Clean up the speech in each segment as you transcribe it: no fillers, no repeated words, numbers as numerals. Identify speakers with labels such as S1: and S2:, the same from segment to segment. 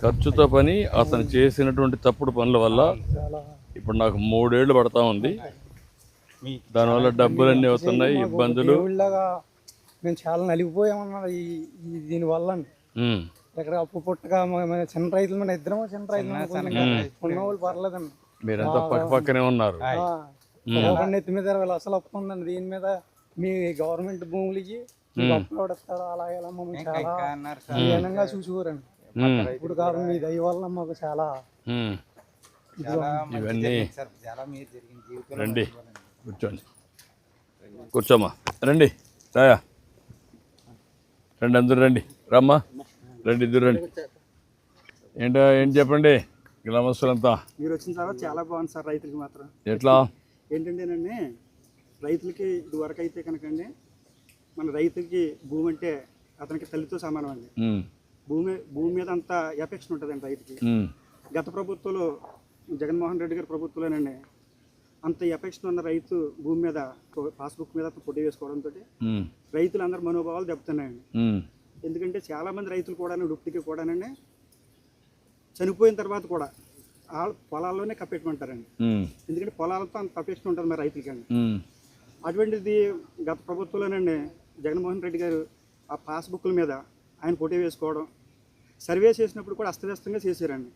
S1: ఖర్చుతో పని అతను చేసినటువంటి తప్పుడు పనుల వల్ల ఇప్పుడు నాకు 3 ఏళ్ళు పడతా ఉంది. దానివల్ల డబ్బులన్నీ అవుతున్నాయి, ఇబ్బందులు.
S2: మేము చాలా నలిగిపోయామన్నా దీనివల్ల. ఇక్కడ అప్పు పుట్టగా చిన్న రైతులు మన ఇద్దరం చిన్న రైతులు ఉన్నవాళ్ళు పర్లేదండి.
S1: మీరంతా పక్కనే ఉన్నారు.
S2: నెత్తి మీద 20 లక్షలు అప్పు ఉందండి. దీని మీద మీ గవర్నమెంట్ భూములకి అప్పులు పడతారు. అలా ఇలా మమ్మల్ని చాలా హీనంగా చూసుకోరండి. ఇప్పుడు కాదు మీ దయ వల్ల మాకు చాలా
S1: ఇవన్నీ. రండి కూర్చోండి, కూర్చోమ్మా, రండి రాయా, రండి అందరూ రండి, రమ్మా రండి, ఇద్దరు రండి. ఏం చెప్పండి గ్రామస్తులంతా.
S2: మీరు వచ్చిన తర్వాత చాలా బాగుంది సార్. రైతులకి మాత్రం
S1: ఎట్లా
S2: ఏంటంటేనండి, రైతులకి ఇదివరకు అయితే కనుకండి మన రైతుకి భూమి అంటే అతనికి తల్లితో సమానం అండి. భూమి మీద అంత ఎఫెక్షన్ ఉంటుందండి రైతుకి. గత ప్రభుత్వంలో జగన్మోహన్ రెడ్డి గారి ప్రభుత్వంలోనండి అంత ఎఫెక్షన్ ఉన్న రైతు భూమి మీద పాస్బుక్ మీద ఫోటో వేసుకోవడంతో రైతులందరూ మనోభావాలు దెబ్బతున్నాయండి. ఎందుకంటే చాలామంది రైతులు కూడా ఇప్పటికీ కూడానండి చనిపోయిన తర్వాత కూడా పొలాల్లోనే కప్పెట్టుకుంటారండి. ఎందుకంటే పొలాలతో అంత కప్పెట్టుకుని ఉంటుంది మరి రైతులకండి. అటువంటిది గత ప్రభుత్వంలోనండి జగన్మోహన్ రెడ్డి గారు ఆ పాస్బుక్ల మీద ఆయన ఫోటో వేసుకోవడం, సర్వే చేసినప్పుడు కూడా అస్తవ్యస్తంగా చేశారండి.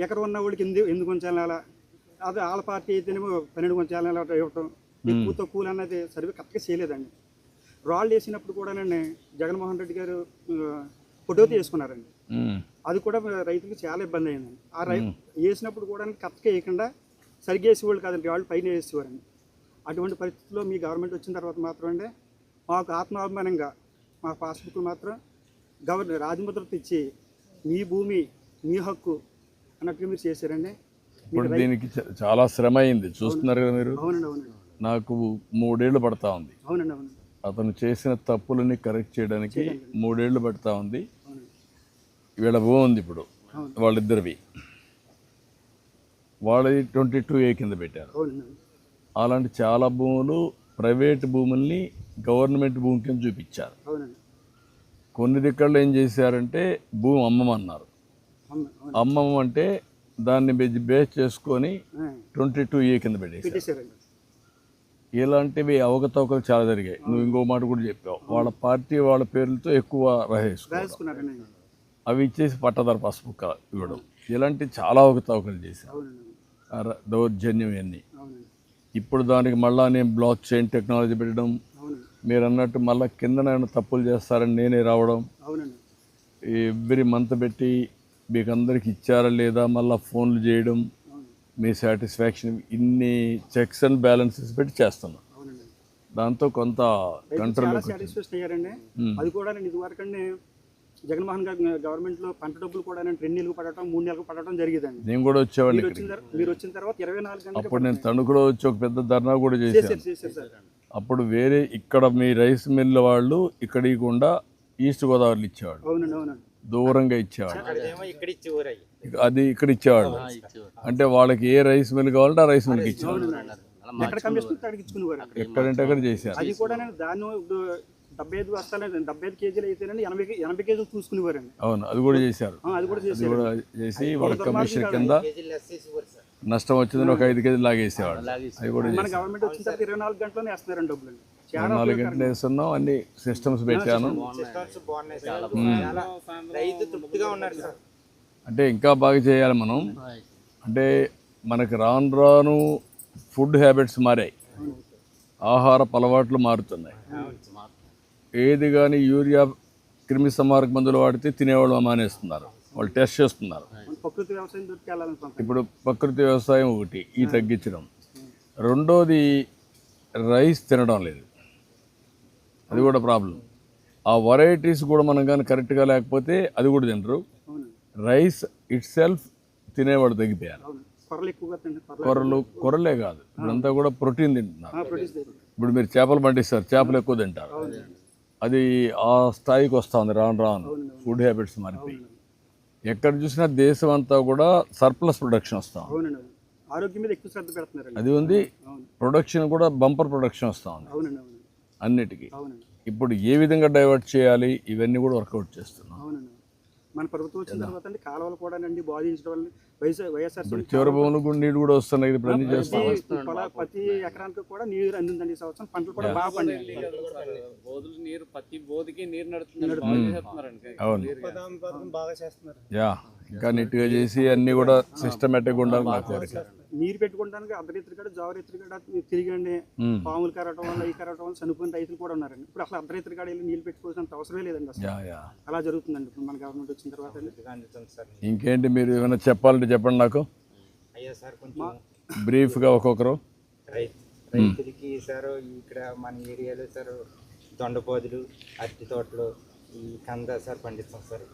S2: ఎక్కడ ఉన్న వాళ్ళకి ఎందుకు ఉంచాలి, అది వాళ్ళ పార్టీ అయితేనేమో 12 ఉంచాలి ఇవ్వటం, ఎక్కువ తక్కువ అన్నది సర్వే కరెక్ట్గా చేయలేదండి. రాళ్ళు వేసినప్పుడు కూడానండి జగన్మోహన్ రెడ్డి గారు ఫోటో తీసుకున్నారండి. అది కూడా రైతులకు చాలా ఇబ్బంది అయిందండి. ఆ వేసినప్పుడు కూడా కరెక్ట్గా వేయకుండా సరిగ్గా వేసేవాళ్ళు కాదండి, వాళ్ళు పైన వేసేవారండి. అటువంటి పరిస్థితుల్లో మీ గవర్నమెంట్ వచ్చిన తర్వాత మాత్రం అండి మాకు ఆత్మాభిమానంగా మా పాస్బుక్లు మాత్రం గవర్నర్ రాజముద్రతో ఇచ్చి మీ భూమి మీ హక్కు అన్నట్టుగా మీరు చేశారండి.
S1: ఇప్పుడు దీనికి చాలా శ్రమ అయింది, చూస్తున్నారు కదా మీరు.
S2: అవునండి అవునండి.
S1: నాకు 3 ఏళ్ళు పడతా ఉంది.
S2: అవునండి అవునండి.
S1: అతను చేసిన తప్పులని కరెక్ట్ చేయడానికి 3 ఏళ్ళు పడతా ఉంది. వీళ్ళ భూమి ఉంది ఇప్పుడు వాళ్ళిద్దరివి, వాళ్ళది 22A కింద పెట్టారు. అలాంటి చాలా భూములు ప్రైవేట్ భూముల్ని గవర్నమెంట్ భూమి కింద చూపించారు. కొన్ని దిక్కల్లో ఏం చేశారంటే భూమి అమ్మమన్నారు. అమ్మమంటే దాన్ని బేస్ చేసుకొని 22A కింద పెట్టేశారు. ఇలాంటివి అవకతవకలు చాలా జరిగాయి. నువ్వు ఇంకో మాట కూడా చెప్పావు, వాళ్ళ పార్టీ వాళ్ళ పేర్లతో ఎక్కువ రాసేసుకున్నారు. అవి ఇచ్చేసి పట్టదారు పాస్బుక్ ఇవ్వడం, ఇలాంటి చాలా అవకతవకలు చేశారు. దౌర్జన్యం ఇవన్నీ. ఇప్పుడు దానికి మళ్ళీ నేను బ్లాక్ చైన్ టెక్నాలజీ పెట్టడం, మీరు అన్నట్టు మళ్ళీ కింద నేను తప్పులు చేస్తారని నేనే రావడం, ఎవ్రీ మంత్ పెట్టి మీకు అందరికి ఇచ్చారా లేదా మళ్ళీ ఫోన్లు చేయడం, మీ సాటిస్ఫాక్షన్, ఇన్ని చెక్స్ అండ్ బ్యాలెన్సెస్ పెట్టి చేస్తున్నాం. దాంతో కొంత కంట్రోల్
S2: అయ్యారండి. అది కూడా ఇదివరకు జగన్మోహన్ గారి గవర్నమెంట్లో పంట డబ్బులు కూడా 2 నెలలకు పడటం 3 నెలలకు పడటం జరిగేదండి.
S1: నేను కూడా వచ్చేవాడిని.
S2: మీరు వచ్చిన తర్వాత 24 గంటలు.
S1: అప్పుడు నేను తణుకులో వచ్చి ఒక పెద్ద ధర్నా కూడా చేశాను. అప్పుడు వేరే ఇక్కడ మీ రైస్ మిల్ వాళ్ళు ఇక్కడ ఇవ్వకుండా ఈస్ట్ గోదావరిలో ఇచ్చేవాడు.
S2: అవునండి అవునండి.
S1: దూరంగా ఇచ్చేవాడు, అది ఇక్కడ ఇచ్చేవాడు. అంటే వాళ్ళకి ఏ రైస్ మిల్ కావాలంటే ఆ రైస్ మిల్కి ఇచ్చేవాడు. ఎక్కడంటే అక్కడ చేశారు.
S2: అది కూడా దాన్ని 75 బస్తాలు 75 కేజీలు అయితేనండి 80 కేజీలు చూసుకునేవారండి.
S1: అవును, అది కూడా చేశారు. అది కూడా చేసి వాళ్ళ కమిషన్ కింద నష్టం వచ్చిందని ఒక 5 కేజీలు లాగేసేవాడు. అది కూడా
S2: మన గవర్నమెంట్ వచ్చిన తర్వాత 24 గంటలోనే వేస్తున్నారండి డబ్బులు.
S1: 24 గంటలు వేస్తున్నాం, అన్ని సిస్టమ్స్ పెట్టాను. అంటే ఇంకా బాగా చేయాలి మనం. అంటే మనకి రాను రాను ఫుడ్ హ్యాబిట్స్ మారాయి, ఆహార అలవాట్లు మారుతున్నాయి. ఏది కానీ యూరియా క్రిమి సంహారక మందులు వాడితే తినేవాళ్ళు మానేస్తున్నారు, వాళ్ళు టెస్ట్ చేస్తున్నారు. ఇప్పుడు ప్రకృతి వ్యవసాయం ఒకటి ఈ తగ్గించడం, రెండోది రైస్ తినడం లేదు, అది కూడా ప్రాబ్లం. ఆ వెరైటీస్ కూడా మనం కానీ కరెక్ట్గా లేకపోతే అది కూడా తినరు. రైస్ ఇట్ సెల్ఫ్ తినేవాడు తగ్గిపోయారు. కొర్రలే కాదు, ఇప్పుడంతా కూడా ప్రోటీన్ తింటున్నారు. ఇప్పుడు మీరు చేపలు పండిస్తారు, చేపలు ఎక్కువ తింటారు. అది ఆ స్థాయికి వస్తూ ఉంది రాను రాను. ఫుడ్ హ్యాబిట్స్ మారిపోయి ఎక్కడ చూసినా దేశం అంతా కూడా సర్ప్లస్ ప్రొడక్షన్ వస్తాం. అది ఉంది. ప్రొడక్షన్ కూడా బంపర్ ప్రొడక్షన్ వస్తూ ఉంది అన్నిటికీ. ఇప్పుడు ఏ విధంగా డైవర్ట్ చేయాలి ఇవన్నీ కూడా వర్కౌట్ చేస్తున్నాం.
S2: మన ప్రభుత్వం వచ్చిన తర్వాత అండి కాలువలు కూడా అండి బాధించడం వల్ల వైఎస్ఆర్సీపీ
S1: చివరి భూములు కూడా నీళ్ళు కూడా వస్తున్నాయి ఇప్పుడు అన్ని చేస్తాం.
S2: ప్రతి ఎకరానికి కూడా నీరు అందిందండి ఈ సంవత్సరం. పంటలు కూడా బాగా పండాయి.
S3: బోధులు నీరు ప్రతి బోధికి నీరు నడుతుంది.
S1: అవును యా, ఇంకా నీట్గా చేసి అన్ని కూడా సిస్టమేటిక్గా ఉండాలి నా కోరిక.
S2: నీరు పెట్టుకోవడానికి అర్ధరైతులు కూడా జావరైతులు కూడా తిరిగండి పాములు కరవటం వల్ల ఈ కరవటం వల్ల చనిపోయిన రైతులు కూడా ఉన్నారండి. ఇప్పుడు అసలు అర్ధరైతులు కూడా వెళ్ళి నీళ్ళు పెట్టుకోవాల్సినంత అవసరమే లేదండి అసలు.
S1: యా యా,
S2: అలా జరుగుతుందండి ఇప్పుడు మన గవర్నమెంట్ వచ్చిన తర్వాత అండి.
S1: ఇంకేంటి మీరు ఏమైనా చెప్పాలంటే చెప్పండి నాకు
S4: అయ్యా సార్ కొంచెం
S1: బ్రీఫ్గా ఒక్కొక్కరు.
S4: రైతులకి సార్ ఇక్కడ మన ఏరియాలో సార్ దొండపోదులు, అరటి తోటలు, ఈ కంద సార్ పండిస్తాం సార్.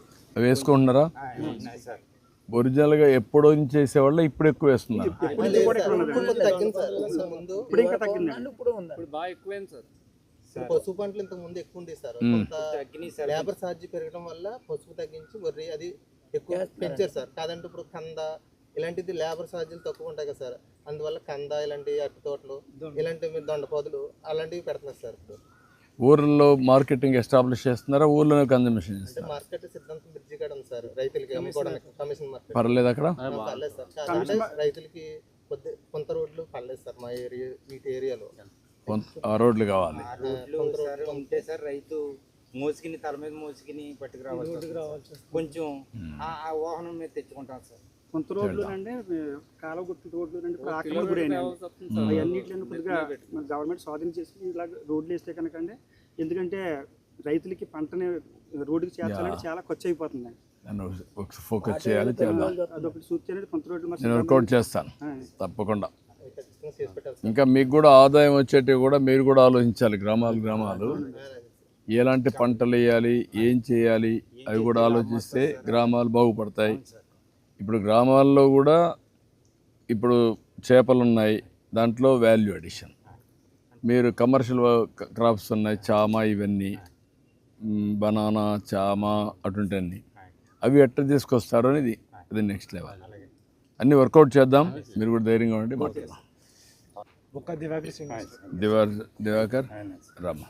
S1: వేసుకుంటున్నారా?
S4: ఉన్నాయి సార్.
S1: ఒరిజినల్గా ఎప్పుడో నుంచి చేసేవాళ్ళు ఇప్పుడు ఎక్కువ వేస్తున్నారు.
S2: ఎప్పుడు నుంచి కూడా ఇక్కడ ఉన్నదండి. ఇప్పుడు ఇంకా తగ్గిందండి.
S3: ఇప్పుడు బాగా ఎక్కువైంది సార్.
S5: పసుపు పంటలు ఇంతకు ముందు ఎక్కువ ఉండేది సార్. కొంత
S4: తగ్గినాయి సార్.
S5: లేబర్ ఛార్జ్ పెరగడం వల్ల పసుపు తగ్గించి వరి అది ఎక్కువ పెంచారు సార్. కాదంటే ఇప్పుడు కంద ఇలాంటిది లేబర్ ఛార్జీలు తక్కువ ఉంటాయి కదా సార్. అందువల్ల కంద ఇలాంటి అరటి తోటలు ఇలాంటివి దొండపోదులు అలాంటివి పెడుతున్నారు సార్. ఇప్పుడు
S1: ఊర్లో మార్కెటింగ్ ఎస్టాబ్లిష్ చేస్తున్నారా, ఊర్లోనే కన్జంప్షన్
S5: అంటే
S1: చేస్తున్నారా?
S5: మార్కెట్ సిద్ధాంతం బ్రిడ్జి కాడ ఉంది సార్. రైతులకి అమ్ముకోవడానికి కమిషన్ మార్కెట్
S1: పర్లేదు అక్కడ.
S5: పర్లేదు సార్. కాదంటే రైతులకి కొంత రోడ్లు పర్లేదు సార్. మా ఏరియా వీటి ఏరియాలో
S1: ఆ రోడ్లు కావాలి.
S4: ఆ రోడ్లు సార్ ఉంటే సార్ రైతు మోసుకుని తల మీద మోసుకుని పట్టుకురావాలి. కొంచెం ఆ వాహనం మీద తెచ్చుకుంటాం సార్.
S2: కొంత రోడ్లు అండి కాలువ గుర్తు రోడ్లు అండి ఇప్పుడు ఆక్రమణ గురైనాయి. అవన్నిటిని కొద్దిగా మన గవర్నమెంట్ స్వాధీనం చేసి ఇలా రోడ్లు వేస్తే కనుక అండి, ఎందుకంటే రైతులకి పంటని రోడ్డుకి చేర్చాలంటే చాలా ఖర్చు అయిపోతుంది.
S1: ఫోకస్ చేయాలి, చేద్దాం.
S2: అదొకటి సూచి అనేది కొంత రోడ్లు
S1: నేను వర్కౌట్ చేస్తాను తప్పకుండా.
S5: ఖచ్చితంగా చేసి పెట్టాలి సార్.
S1: ఇంకా మీకు కూడా ఆదాయం వచ్చేటివి కూడా మీరు కూడా ఆలోచించాలి. గ్రామాలు ఎలాంటి పంటలు వేయాలి, ఏం చేయాలి అవి కూడా ఆలోచిస్తే గ్రామాలు బాగుపడతాయి. ఇప్పుడు గ్రామాల్లో కూడా ఇప్పుడు చేపలు ఉన్నాయి, దాంట్లో వాల్యూ అడిషన్. మీరు కమర్షియల్ క్రాప్స్ ఉన్నాయి, చామ ఇవన్నీ బనానా చామ అటుంటన్నీ అవి ఎట్లా తీసుకొస్తారు అనేది అది నెక్స్ట్ లెవెల్. అన్నీ వర్కౌట్ చేద్దాం. మీరు కూడా ధైర్యంగా ఉండి మాట్లాడదాం.
S2: ఒక దివాకర్
S1: దివాకర్ రామ.